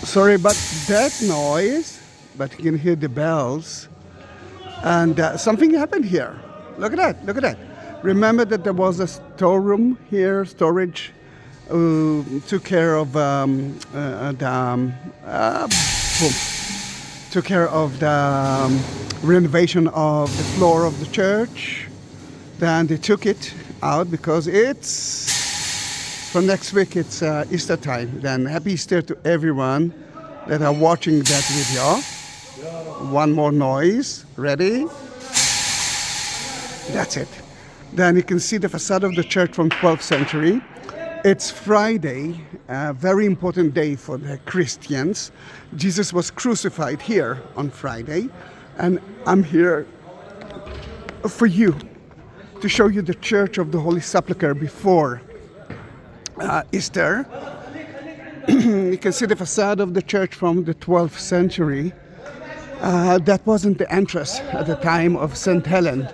Sorry about that noise, but you can hear the bells. And something happened here. Look at that, look at that. Remember that there was a storeroom here, storage, took care of took care of the renovation of the floor of the church. Then they took it out because it's from next week. It's Easter time. Then happy Easter to everyone that are watching that video. One more noise. Ready? That's it. Then you can see the facade of the church from 12th century. It's Friday, a very important day for the Christians. Jesus was crucified here on Friday, and I'm here for you to show you the church of the Holy Sepulchre before Easter. You can see the facade of the church from the 12th century. That wasn't the entrance at the time of St. Helen,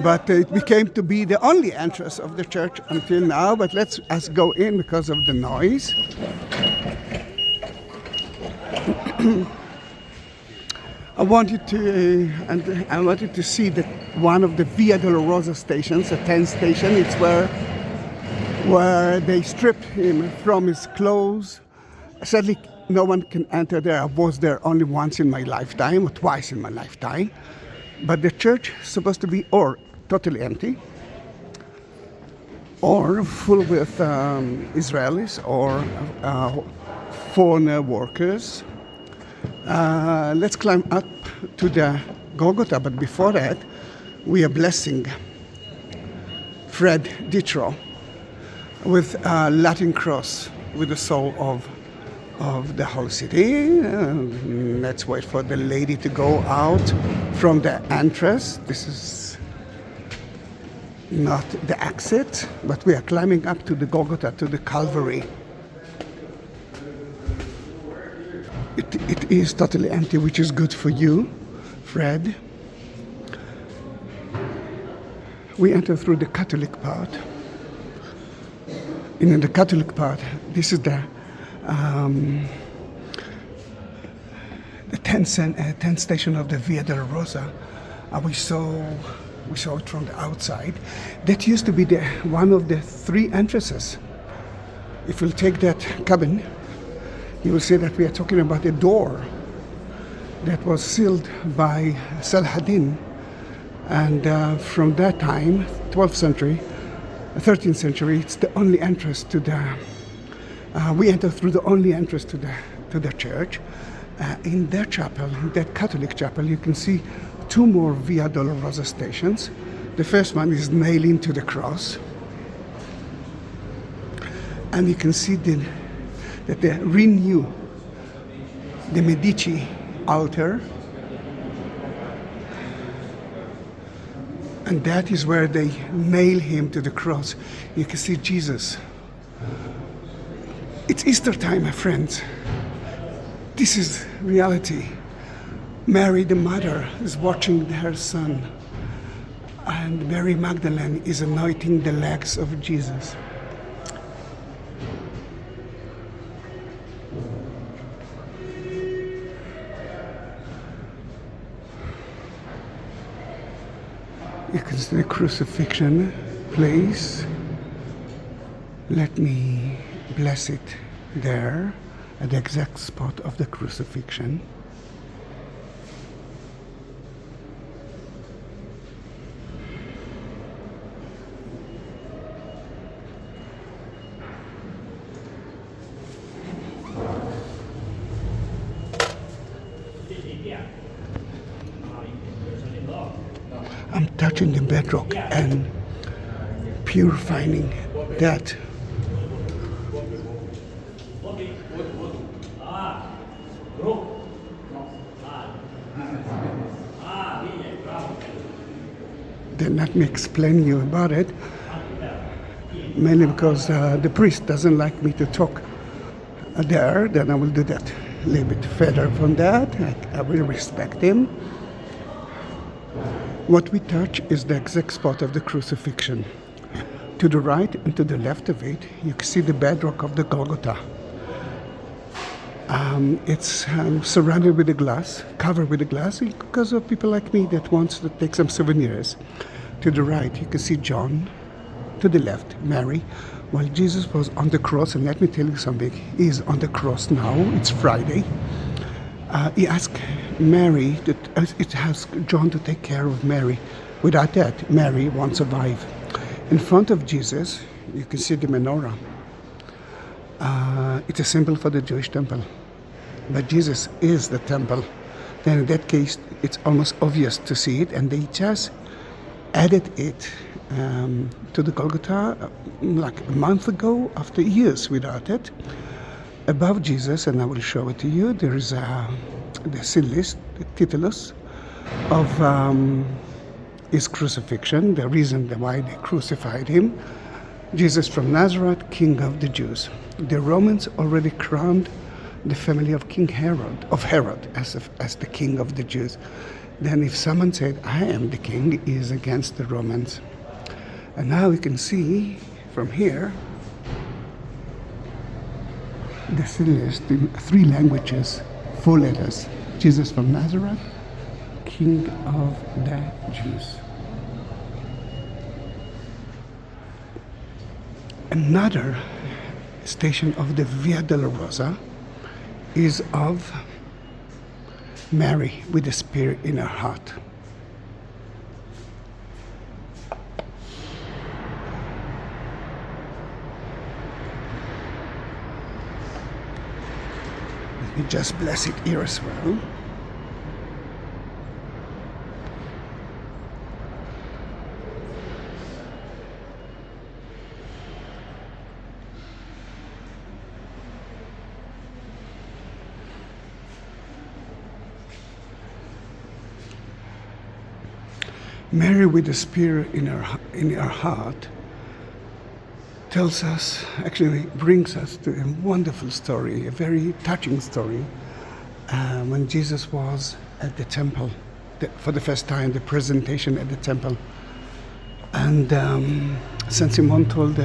but it became to be the only entrance of the church until now. But let's go in because of the noise. I wanted to see that one of the Via Dolorosa stations, a 10th station. It's where they stripped him from his clothes. Sadly, no one can enter there. I was there only once in my lifetime, or twice in my lifetime. But the church is supposed to be or totally empty, or full with Israelis or foreign workers. Let's climb up to the Golgotha, but before that, we are blessing Fred Detro with a Latin cross with the soul of the whole city. Let's wait for the lady to go out from the entrance. This is not the exit, but we are climbing up to the Golgotha, to the Calvary. It is totally empty, which is good for you, Fred. We enter through the Catholic part. In the Catholic part, this is the 10th station of the Via Dolorosa. We saw it from the outside. That used to be one of the three entrances. If you'll take that cabin, you will see that we are talking about a door that was sealed by Saladin. And from that time, 12th century, 13th century, it's the only entrance to the we enter through the only entrance to the church. In that chapel, in that Catholic chapel, you can see two more Via Dolorosa stations. The first one is nailing to the cross, and you can see that they renew the Medici altar, and that is where they nail him to the cross. You can see Jesus. It's Easter time, my friends. This is reality. Mary, the mother, is watching her son, and Mary Magdalene is anointing the legs of Jesus. You can see the crucifixion place. Let me bless it there at the exact spot of the crucifixion. I'm touching the bedrock and purifying that. Then let me explain you about it, mainly because the priest doesn't like me to talk there. Then I will do that a little bit further from that. I will respect him. What we touch is the exact spot of the crucifixion. To the right and to the left of it, you can see the bedrock of the Golgotha. It's surrounded with a glass, covered with a glass, because of people like me that wants to take some souvenirs. To the right, you can see John. To the left, Mary. While Jesus was on the cross, and let me tell you something, he is on the cross now. It's Friday. He asked Mary, it has John to take care of Mary. Without that, Mary won't survive. In front of Jesus, you can see the menorah. It's a symbol for the Jewish temple. But Jesus is the temple. Then in that case, it's almost obvious to see it, and they just added it to the Golgotha like a month ago, after years without it. Above Jesus, and I will show it to you, there is the sin list, the titulus of his crucifixion, the reason why they crucified him. Jesus from Nazareth, King of the Jews. The Romans already crowned the family of King Herod, as the King of the Jews. Then if someone said, I am the king, he is against the Romans. And now we can see from here the sin list in 3 languages, 4 letters. Jesus from Nazareth, King of the Jews. Another station of the Via Dolorosa is of Mary with the spear in her heart. Let me just bless it here as well. Mary with the spear in her heart tells us, actually brings us to a wonderful story, a very touching story, when Jesus was at the temple for the first time, the presentation at the temple. And Saint Simon told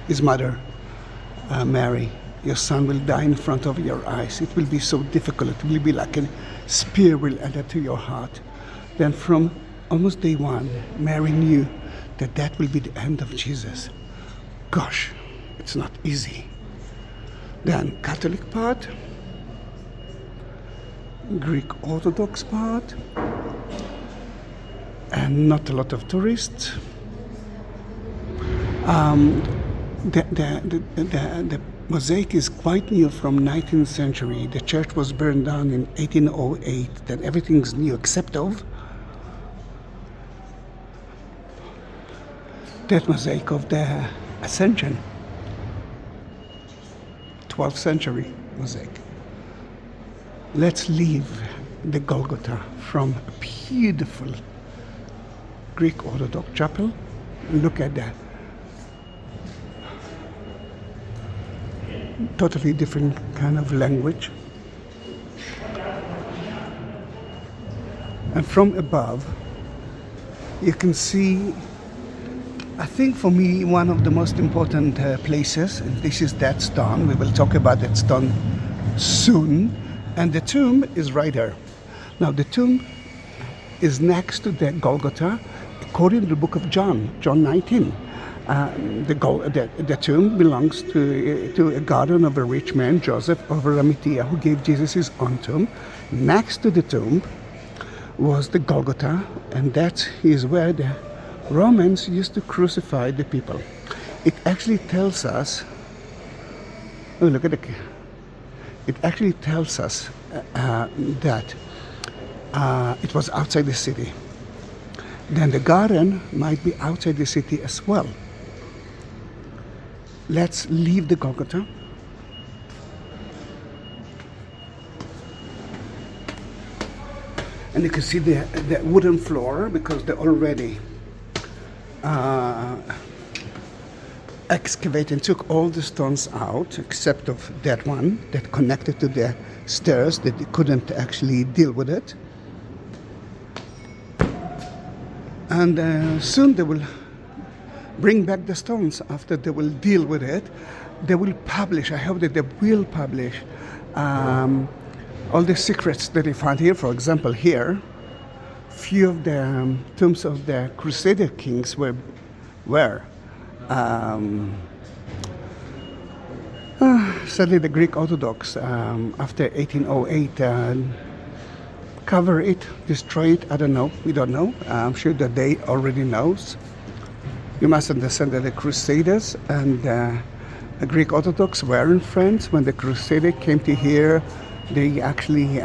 his mother, Mary, your son will die in front of your eyes. It will be so difficult. It will be like a spear will enter to your heart. Then from almost day one, Mary knew that will be the end of Jesus. Gosh, it's not easy. Then Catholic part, Greek Orthodox part, and not a lot of tourists. The mosaic is quite new, from 19th century. The church was burned down in 1808. Then everything's new except of that mosaic of the Ascension, 12th century mosaic. Let's leave the Golgotha from a beautiful Greek Orthodox chapel. Look at that. Totally different kind of language. And from above, you can see, I think for me, one of the most important places, and this is that stone. We will talk about that stone soon. And the tomb is right there. Now, the tomb is next to the Golgotha, according to the book of John 19. The tomb belongs to a garden of a rich man, Joseph of Arimathea, who gave Jesus his own tomb. Next to the tomb was the Golgotha, and that is where the Romans used to crucify the people. It actually tells us, oh, look at it actually tells us that it was outside the city. Then the garden might be outside the city as well. Let's leave the Golgotha. And you can see the wooden floor, because they're already excavated and took all the stones out, except of that one that connected to the stairs, that they couldn't actually deal with it. And soon they will bring back the stones. After they will deal with it, they will publish, I hope that they will publish all the secrets that they found here. For example, here, few of the tombs of the Crusader kings were sadly the Greek Orthodox after 1808 cover it, destroy it. I don't know. We don't know. I'm sure that they already knows. You must understand that the Crusaders and the Greek Orthodox weren't friends. When the Crusaders came to here, they actually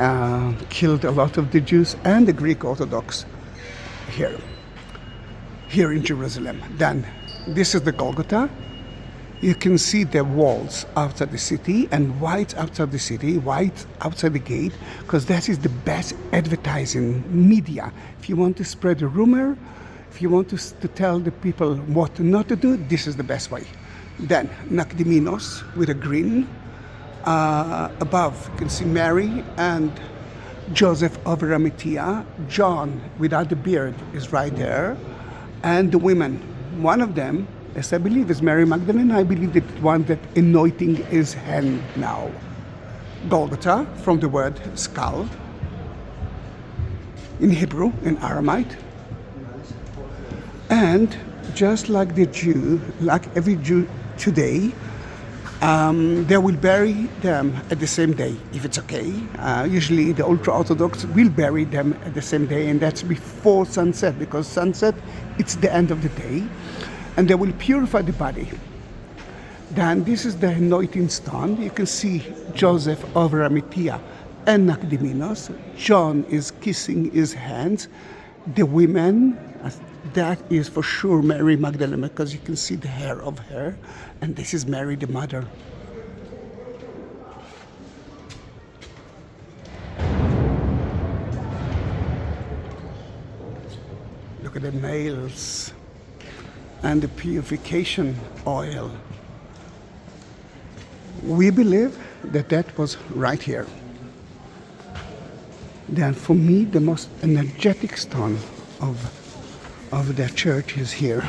killed a lot of the Jews and the Greek Orthodox here in Jerusalem. Then this is the Golgotha. You can see the walls outside the city and white outside the city, white outside the gate, because that is the best advertising media. If you want to spread a rumor, if you want to tell the people what not to do, this is the best way. Then Nakdiminos with a grin. Above you can see Mary and Joseph of Arimathea. John without the beard is right there. And the women, one of them, as I believe, is Mary Magdalene. I believe that one that anointing his hand now. Golgotha, from the word skull, in Hebrew, in Aramaic. And just like the Jew, like every Jew today, they will bury them at the same day, if it's okay. Usually the ultra-Orthodox will bury them at the same day, and that's before sunset, because sunset, it's the end of the day. And they will purify the body. Then this is the anointing stone. You can see Joseph of Arimathea and Nakdiminos. John is kissing his hands. The women, that is for sure Mary Magdalene, because you can see the hair of her. And this is Mary the mother. Look at the nails and the purification oil. We believe that that was right here. Then for me, the most energetic stone of the church is here.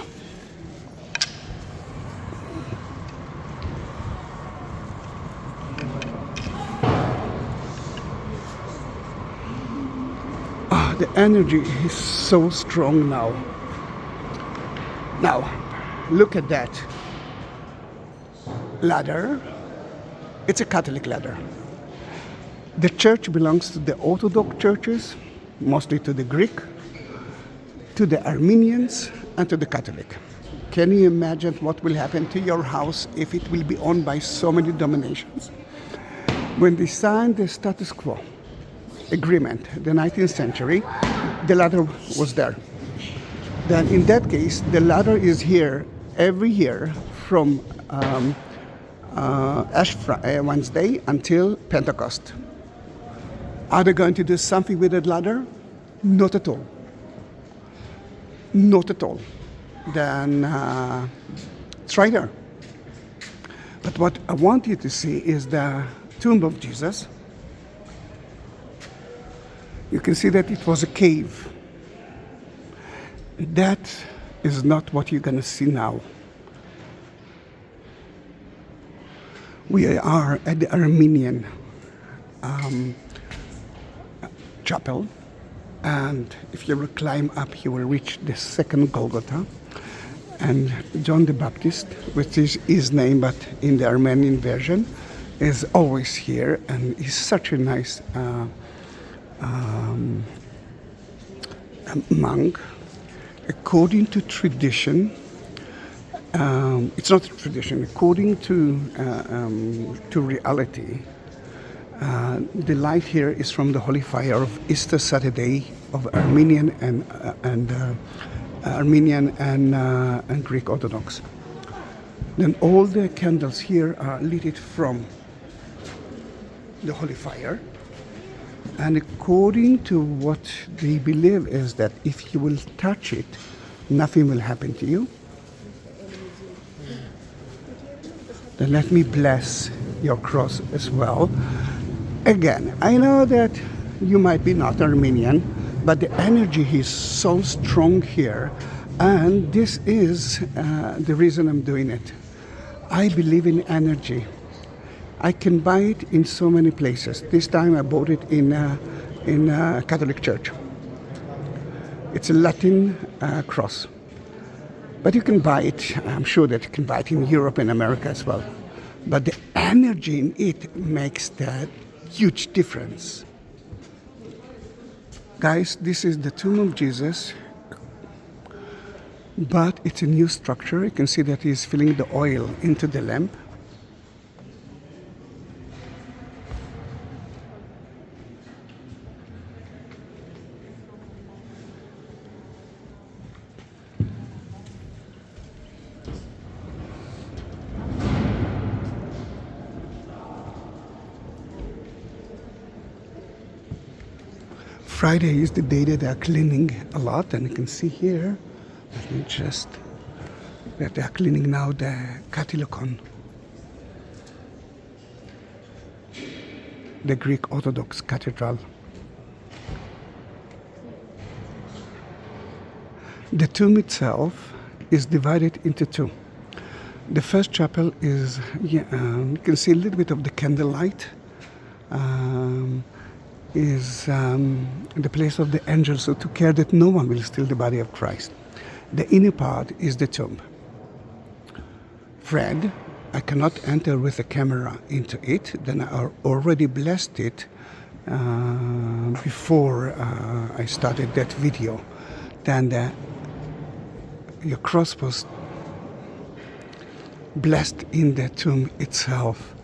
The energy is so strong now. Now, look at that ladder. It's a Catholic ladder. The church belongs to the Orthodox churches, mostly to the Greek, to the Armenians, and to the Catholic. Can you imagine what will happen to your house if it will be owned by so many denominations? When they signed the status quo agreement, the 19th century, the ladder was there. Then in that case, the ladder is here every year from Ash Wednesday until Pentecost. Are they going to do something with that ladder? Not at all. Not at all. Then it's right there. But what I want you to see is the tomb of Jesus. You can see that it was a cave. That is not what you're going to see now. We are at the Armenian chapel, and if you will climb up, you will reach the second Golgotha. And John the Baptist, which is his name, but in the Armenian version, is always here, and he's such a nice monk. According to tradition, it's not a tradition. According to reality, the light here is from the holy fire of Easter Saturday of Armenian and Greek Orthodox. Then all the candles here are lit from the holy fire. And according to what they believe is that if you will touch it, nothing will happen to you. Then let me bless your cross as well. Again, I know that you might be not Armenian, but the energy is so strong here, and this is the reason I'm doing it. I believe in energy. I can buy it in so many places. This time I bought it in a Catholic church. It's a Latin cross. But you can buy it, I'm sure that you can buy it in Europe and America as well. But the energy in it makes that huge difference. Guys, this is the tomb of Jesus, but it's a new structure. You can see that he's filling the oil into the lamp. Friday is the day that they are cleaning a lot, and you can see here, let me just, that they are cleaning now the Catholicon, the Greek Orthodox cathedral. The tomb itself is divided into two. The first chapel is, you can see a little bit of the candlelight. Is the place of the angels who took care that no one will steal the body of Christ. The inner part is the tomb. Fred, I cannot enter with a camera into it, then I already blessed it before I started that video. Then your cross was blessed in the tomb itself.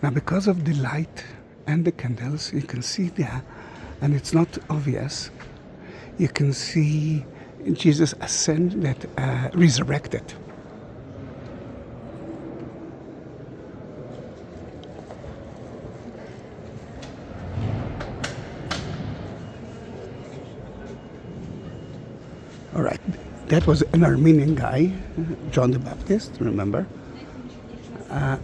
Now because of the light and the candles, you can see there, and it's not obvious, you can see Jesus ascended, resurrected. All right, that was an Armenian guy, John the Baptist, remember?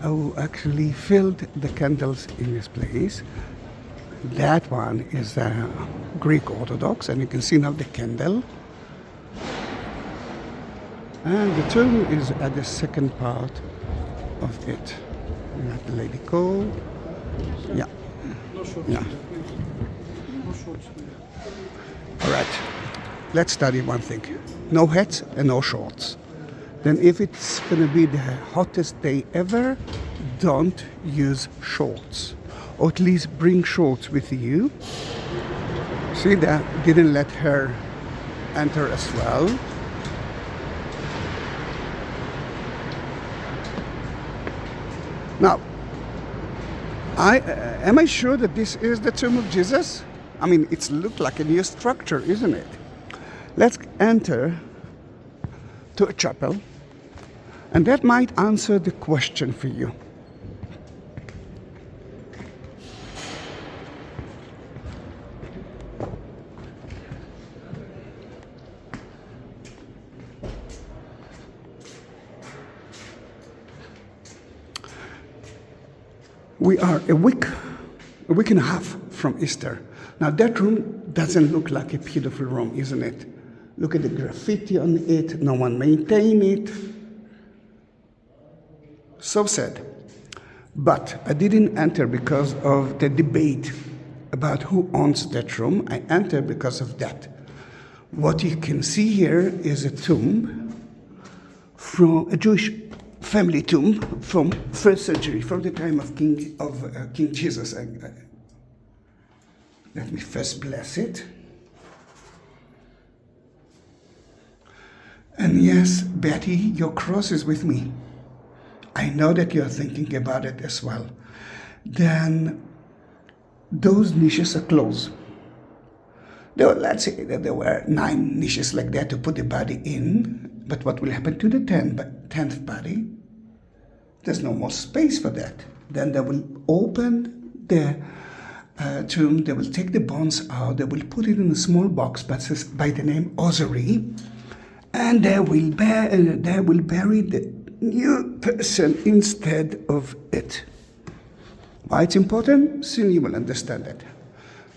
Who actually filled the candles in this place. That one is Greek Orthodox, and you can see now the candle. And the tomb is at the second part of it. You have the lady go. Yeah. Yeah. All right. Let's study one thing. No hats and no shorts. Then if it's going to be the hottest day ever, don't use shorts. Or at least bring shorts with you. See, that didn't let her enter as well. Now, am I sure that this is the tomb of Jesus? I mean, it's looked like a new structure, isn't it? Let's enter to a chapel, and that might answer the question for you. We are a week and a half from Easter. Now that room doesn't look like a beautiful room, isn't it? Look at the graffiti on it, no one maintained it. So sad. But I didn't enter because of the debate about who owns that room. I entered because of that. What you can see here is a tomb from a Jewish family tomb from first century, from the time of King Jesus. Let me first bless it. And yes, Betty, your cross is with me. I know that you're thinking about it as well. Then those niches are closed. Let's say that there were 9 niches like that to put the body in. But what will happen to the 10th body? There's no more space for that. Then they will open the tomb, they will take the bones out, they will put it in a small box by the name Osary, and they will bury the new person instead of it. Why it's important? Soon you will understand it.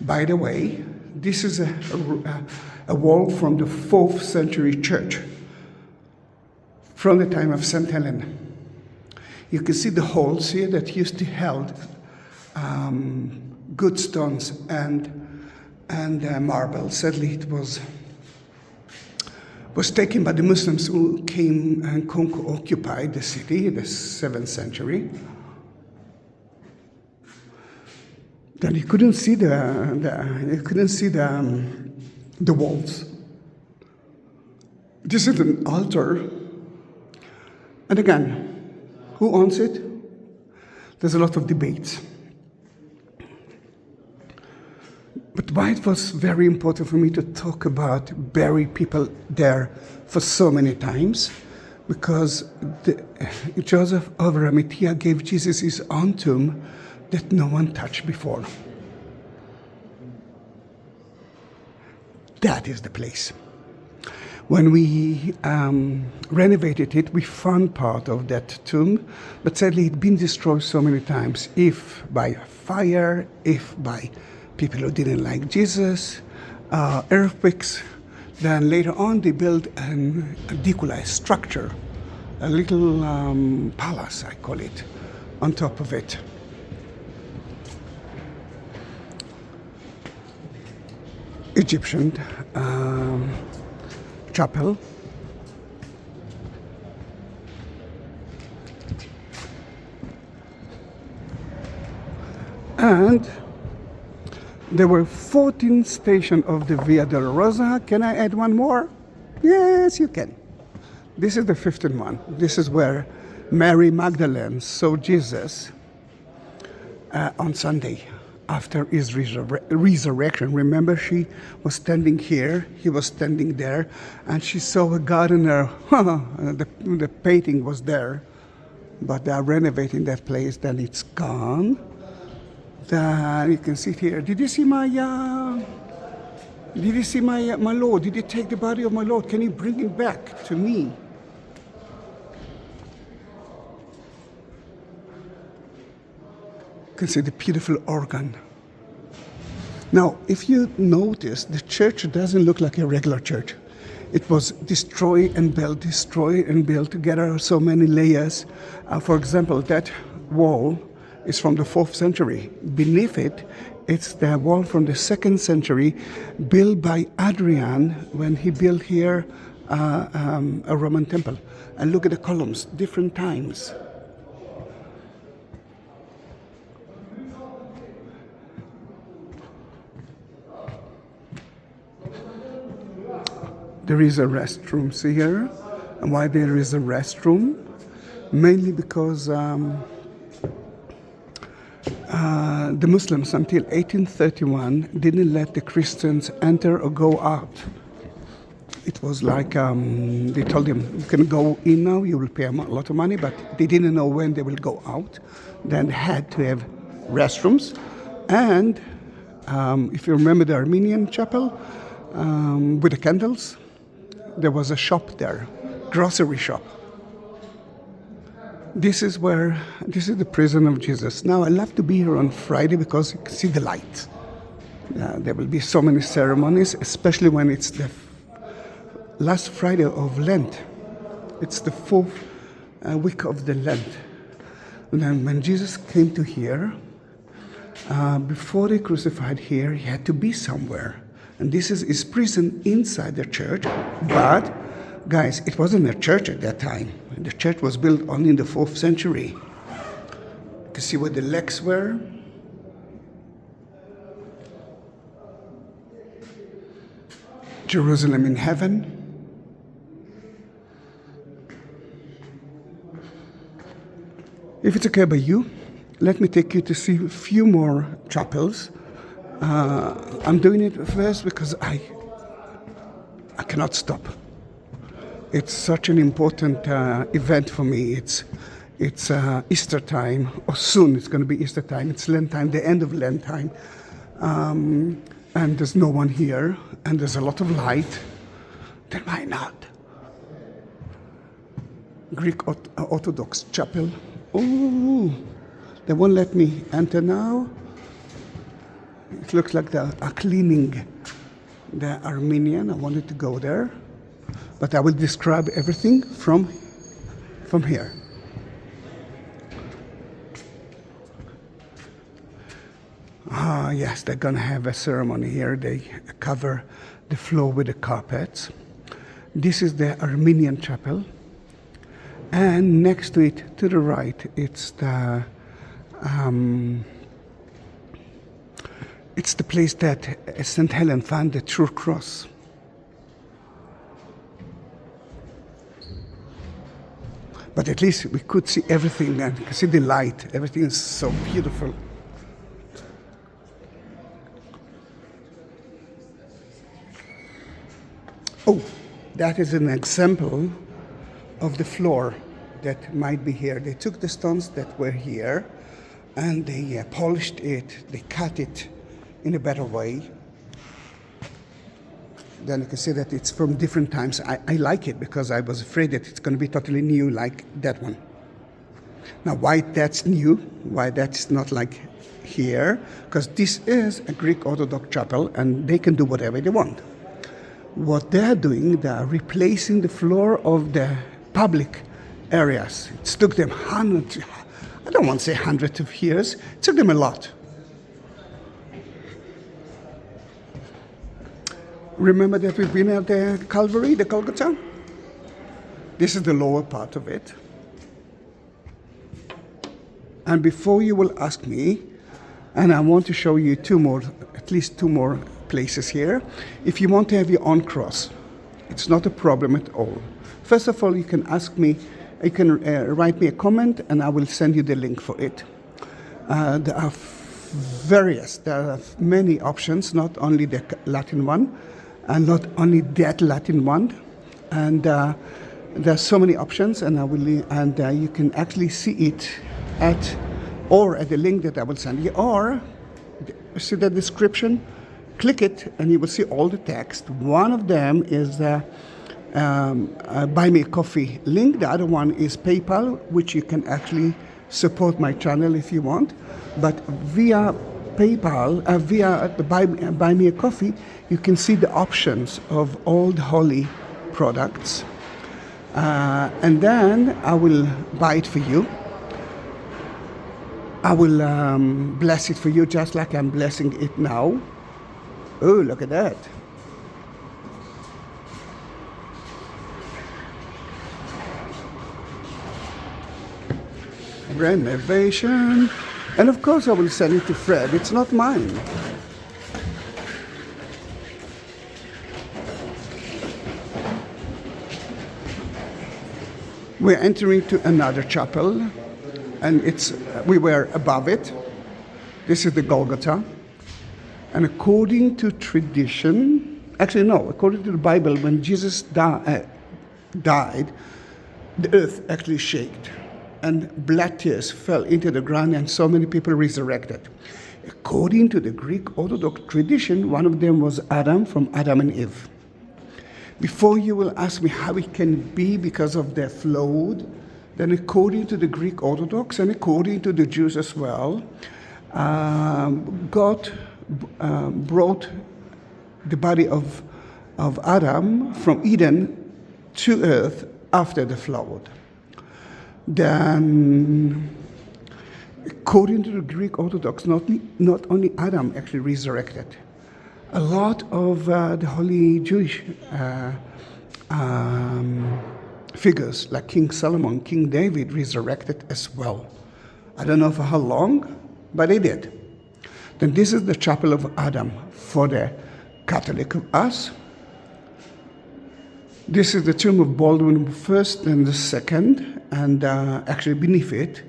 By the way, this is a wall from the 4th century church, from the time of St. Helen. You can see the holes here that used to hold good stones and marble. Sadly, it was taken by the Muslims who came and occupied the city in the 7th century. Then you couldn't see the walls. This is an altar, and again, who owns it? There's a lot of debates. But why it was very important for me to talk about buried people there for so many times, because Joseph of Arimathea gave Jesus his own tomb that no one touched before. That is the place. When we renovated it, we found part of that tomb, but sadly it's been destroyed so many times, if by fire, if by people who didn't like Jesus, earthquakes. Then later on they built an Aedicula, a structure, a little palace, I call it, on top of it. Egyptian chapel. And there were 14 stations of the Via Dolorosa. Can I add one more? Yes, you can. This is the 15th one. This is where Mary Magdalene saw Jesus on Sunday after his resurrection. Remember, she was standing here, he was standing there, and she saw a gardener. The painting was there, but they are renovating that place, then it's gone. Then you can see it here. Did you see my Lord? Did you take the body of my Lord? Can you bring him back to me? You can see the beautiful organ. Now, if you notice, the church doesn't look like a regular church. It was destroyed and built together, so many layers. For example, that wall is from the 4th century. Beneath it, it's the wall from the 2nd century, built by Adrian when he built here a Roman temple. And look at the columns, different times. There is a restroom here. And why there is a restroom? Mainly because the Muslims until 1831 didn't let the Christians enter or go out. It was like they told them, you can go in now, you will pay a lot of money, but they didn't know when they will go out. Then they had to have restrooms. And if you remember the Armenian chapel with the candles, there was a shop there, grocery shop. This is the prison of Jesus. Now I love to be here on Friday because you can see the light. There will be so many ceremonies, especially when it's the last Friday of Lent. It's the 4th week of the Lent. And then when Jesus came to here, before they crucified here, he had to be somewhere. And this is his prison inside the church. But, guys, it wasn't a church at that time. The church was built only in the 4th century. You can see where the legs were. Jerusalem in heaven. If it's okay by you, let me take you to see a few more chapels. I'm doing it first because I cannot stop. It's such an important event for me. It's Easter time, or soon it's going to be Easter time. It's Lent time, the end of Lent time. And there's no one here, and there's a lot of light. Then why not? Greek Orthodox chapel. Oh, they won't let me enter now. It looks like they are cleaning the Armenian. I wanted to go there. But I will describe everything from here. Yes, they're gonna have a ceremony here. They cover the floor with the carpets. This is the Armenian chapel, and next to it, to the right, it's the place that St. Helen found the true cross. But at least we could see everything and see the light. Everything is so beautiful. Oh, that is an example of the floor that might be here. They took the stones that were here and they polished it, they cut it in a better way. Then you can see that it's from different times. I like it because I was afraid that it's going to be totally new like that one. Now why that's new, why that's not like here, because this is a Greek Orthodox chapel and they can do whatever they want. What they're doing, they're replacing the floor of the public areas. It took them hundreds, I don't want to say hundreds of years, it took them a lot. Remember that we've been at the Calvary, the Golgotha? This is the lower part of it. And before you will ask me, and I want to show you at least two more places here. If you want to have your own cross, it's not a problem at all. First of all, you can ask me, you can write me a comment and I will send you the link for it. There are many options, not only the Latin one, and not only that Latin one, and there are so many options, and you can actually see it at the link that I will send you, or see the description, click it, and you will see all the text. One of them is the Buy Me a Coffee link. The other one is PayPal, which you can actually support my channel if you want, but via PayPal, via the Buy Me a Coffee, you can see the options of all the holy products. And then I will buy it for you. I will bless it for you just like I'm blessing it now. Oh, look at that. Renovation. And of course I will send it to Fred. It's not mine. We're entering to another chapel, and we were above it. This is the Golgotha. And according to tradition, according to the Bible, when Jesus died, the earth actually shook, and blood tears fell into the ground, and so many people resurrected. According to the Greek Orthodox tradition, one of them was Adam, from Adam and Eve. Before you will ask me how it can be because of their flood, then according to the Greek Orthodox and according to the Jews as well, God brought the body of Adam from Eden to earth after the flood. Then, according to the Greek Orthodox, not only Adam actually resurrected. A lot of the holy Jewish figures, like King Solomon, King David, resurrected as well. I don't know for how long, but they did. Then this is the chapel of Adam for the Catholic of us. This is the tomb of Baldwin I and II, and actually beneath it,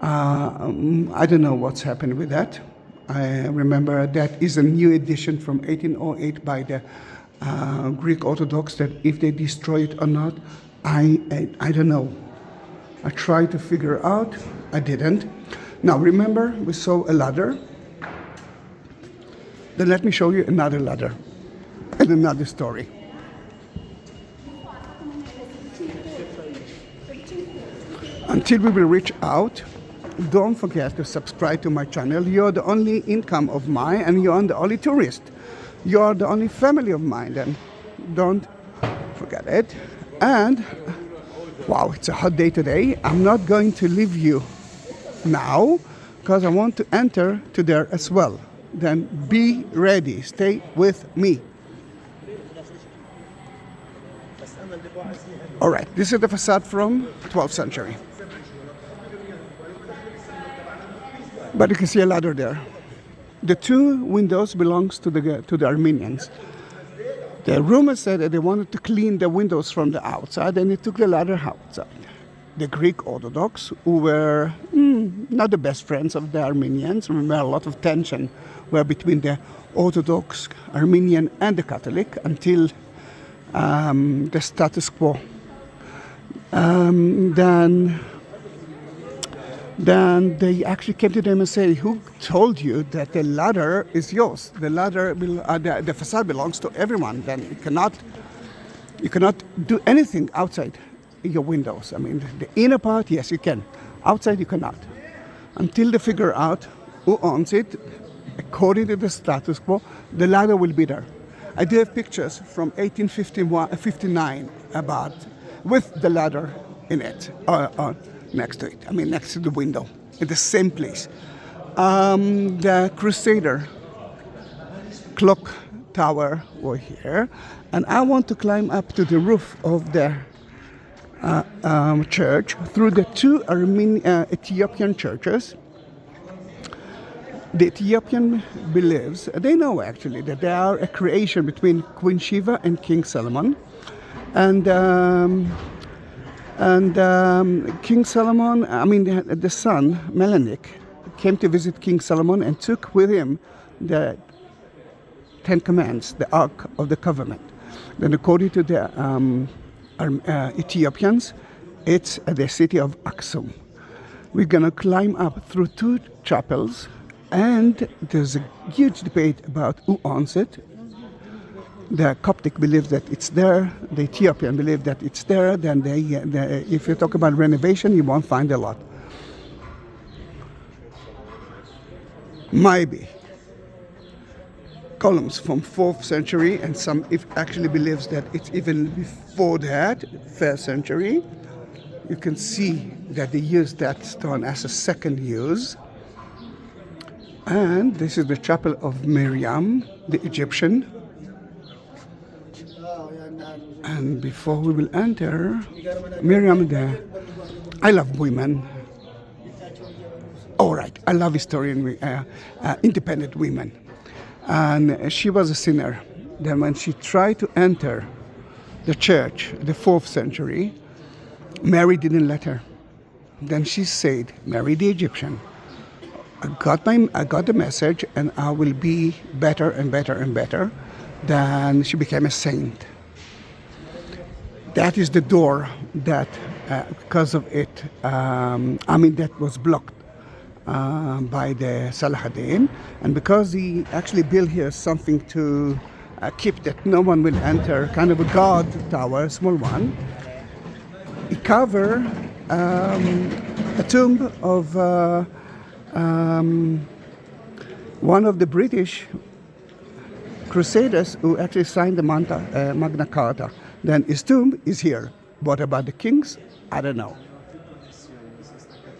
I don't know what's happened with that. I remember that is a new edition from 1808 by the Greek Orthodox, that if they destroy it or not, I don't know. I tried to figure out, I didn't. Now remember, we saw a ladder. Then let me show you another ladder and another story. Until we will reach out, don't forget to subscribe to my channel. You're the only income of mine, and you're the only tourist. You're the only family of mine, and don't forget it. And, wow, it's a hot day today. I'm not going to leave you now, because I want to enter to there as well. Then be ready, stay with me. All right, this is the facade from 12th century. But you can see a ladder there. The two windows belongs to the Armenians. The rumor said that they wanted to clean the windows from the outside, and they took the ladder outside. The Greek Orthodox, who were not the best friends of the Armenians, remember a lot of tension were between the Orthodox, Armenian, and the Catholic until the status quo. Then they actually came to them and said, "Who told you that the ladder is yours? The ladder, the facade belongs to everyone. Then you cannot do anything outside your windows. I mean, the inner part, yes, you can. Outside, you cannot. Until they figure out who owns it, according to the status quo, the ladder will be there." I do have pictures from 1859 about with the ladder in it. Next to it, I mean next to the window, in the same place. The Crusader clock tower were here, and I want to climb up to the roof of the church through the two Ethiopian churches. The Ethiopian believes, they know actually, that they are a creation between Queen Sheba and King Solomon. And King Solomon, the son, Melanic, came to visit King Solomon and took with him the Ten Commandments, the Ark of the Covenant. Then according to the Ethiopians, it's at the city of Aksum. We're going to climb up through two chapels, and there's a huge debate about who owns it. The Coptic believes that it's there. The Ethiopian believe that it's there. Then if you talk about renovation, you won't find a lot. Maybe columns from 4th century, and some actually believes that it's even before that, 1st century. You can see that they used that stone as a second use. And this is the chapel of Miriam, the Egyptian. And before we will enter, Miriam, I love women. All right, I love historian, independent women. And she was a sinner. Then when she tried to enter the church, the 4th century, Mary didn't let her. Then she said, Mary the Egyptian, I got the message, and I will be better and better and better. Then she became a saint. That is the door that, because of it, that was blocked by the Saladin, and because he actually built here something to keep that no one will enter, kind of a guard tower, small one. He covered a tomb of one of the British crusaders who actually signed the Magna Carta. Then his tomb is here. What about the kings? I don't know.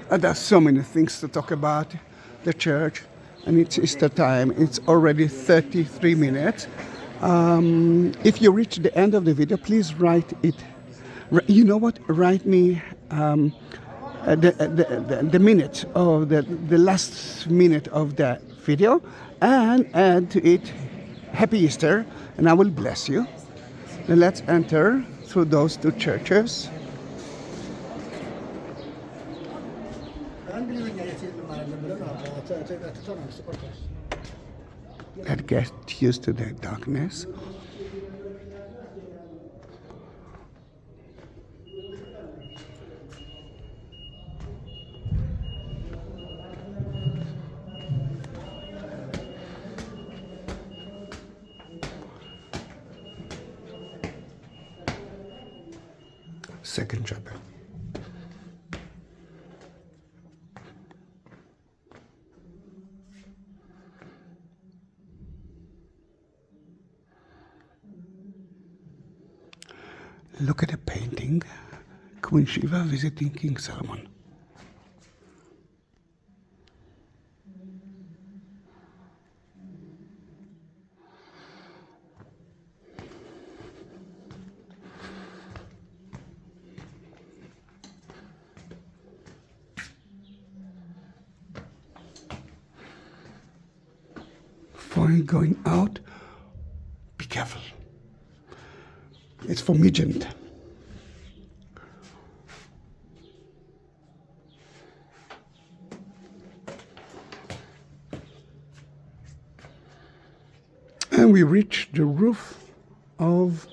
There's so many things to talk about the church, and it's Easter time. It's already 33 minutes. If you reach the end of the video, please write it. You know what? Write me the minute of the last minute of the video, and add to it Happy Easter, and I will bless you. Then let's enter through those two churches. Let's get used to the darkness. Second chapel. Look at the painting. Queen Sheba visiting King Solomon. before going out, be careful. It's fumigant. And we reach the roof of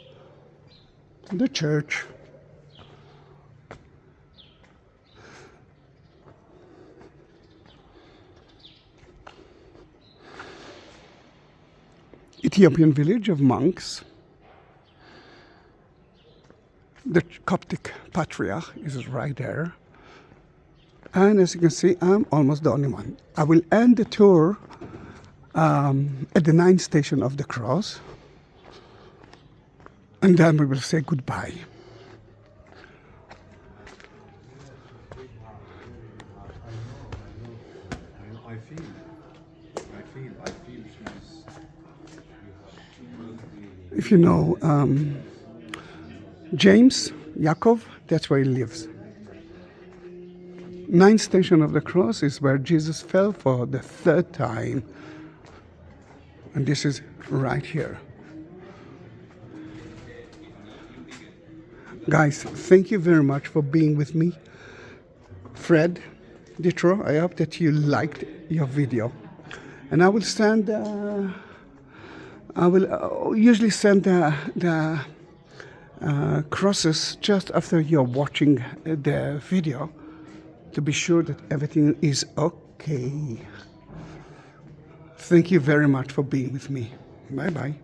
the church. Ethiopian village of monks. The Coptic patriarch is right there. And as you can see, I'm almost the only one. I will end the tour at the 9th station of the cross, and then we will say goodbye. I feel she's... If you know James, Yaakov, that's where he lives. 9th station of the cross is where Jesus fell for the 3rd time. And this is right here. Guys, thank you very much for being with me. Fred, Detro, I hope that you liked your video. And I will send, I will usually send the crosses just after you're watching the video to be sure that everything is okay. Thank you very much for being with me. Bye-bye.